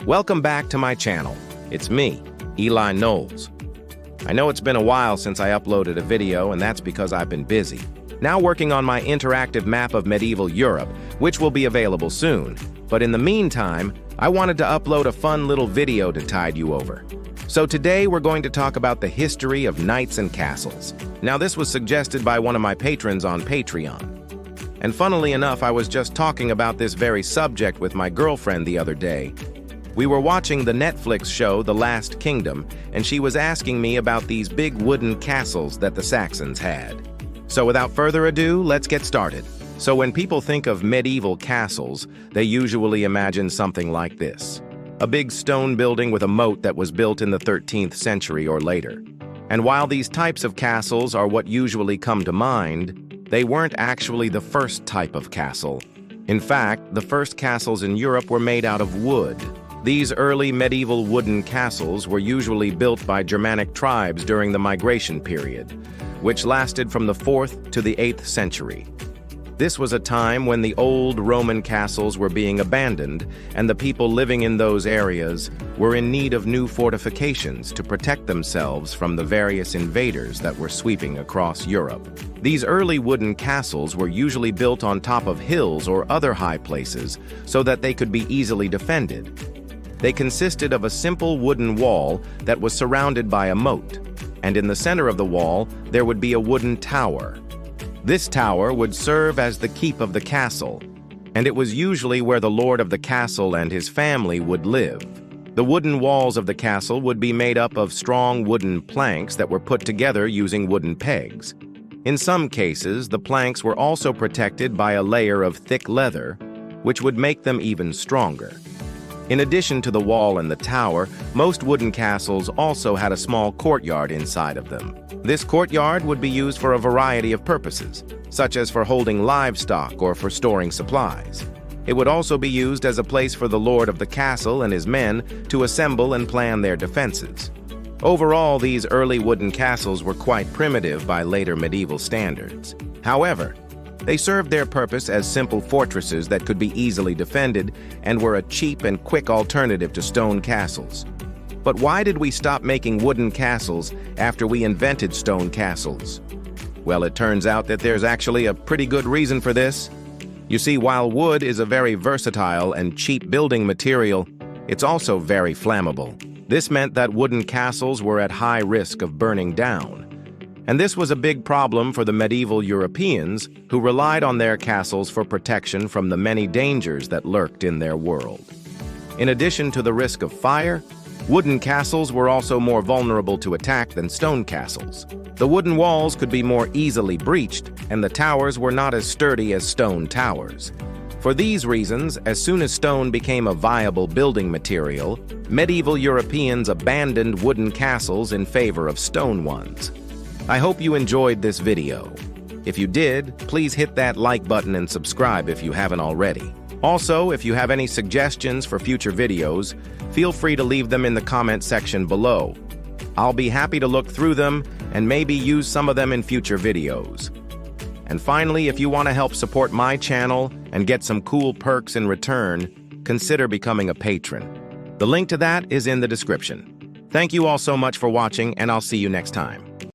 Welcome back to my channel. It's me, Eli Knowles. I know it's been a while since I uploaded a video, and that's because I've been busy. Now working on my interactive map of medieval Europe, which will be available soon. But in the meantime, I wanted to upload a fun little video to tide you over. So today we're going to talk about the history of knights and castles. Now this was suggested by one of my patrons on Patreon. And funnily enough, I was just talking about this very subject with my girlfriend the other day. We were watching the Netflix show The Last Kingdom, and she was asking me about these big wooden castles that the Saxons had. So without further ado, let's get started. So when people think of medieval castles, they usually imagine something like this. A big stone building with a moat that was built in the 13th century or later. And while these types of castles are what usually come to mind, they weren't actually the first type of castle. In fact, the first castles in Europe were made out of wood. These early medieval wooden castles were usually built by Germanic tribes during the migration period, which lasted from the 4th to the 8th century. This was a time when the old Roman castles were being abandoned, and the people living in those areas were in need of new fortifications to protect themselves from the various invaders that were sweeping across Europe. These early wooden castles were usually built on top of hills or other high places so that they could be easily defended. They consisted of a simple wooden wall that was surrounded by a moat, and in the center of the wall there would be a wooden tower. This tower would serve as the keep of the castle, and it was usually where the lord of the castle and his family would live. The wooden walls of the castle would be made up of strong wooden planks that were put together using wooden pegs. In some cases, the planks were also protected by a layer of thick leather, which would make them even stronger. In addition to the wall and the tower, most wooden castles also had a small courtyard inside of them. This courtyard would be used for a variety of purposes, such as for holding livestock or for storing supplies. It would also be used as a place for the lord of the castle and his men to assemble and plan their defenses. Overall, these early wooden castles were quite primitive by later medieval standards. However, they served their purpose as simple fortresses that could be easily defended and were a cheap and quick alternative to stone castles. But why did we stop making wooden castles after we invented stone castles? Well, it turns out that there's actually a pretty good reason for this. You see, while wood is a very versatile and cheap building material, it's also very flammable. This meant that wooden castles were at high risk of burning down. And this was a big problem for the medieval Europeans who relied on their castles for protection from the many dangers that lurked in their world. In addition to the risk of fire, wooden castles were also more vulnerable to attack than stone castles. The wooden walls could be more easily breached, and the towers were not as sturdy as stone towers. For these reasons, as soon as stone became a viable building material, medieval Europeans abandoned wooden castles in favor of stone ones. I hope you enjoyed this video. If you did, please hit that like button and subscribe if you haven't already. Also, if you have any suggestions for future videos, feel free to leave them in the comment section below. I'll be happy to look through them and maybe use some of them in future videos. And finally, if you want to help support my channel and get some cool perks in return, consider becoming a patron. The link to that is in the description. Thank you all so much for watching, and I'll see you next time.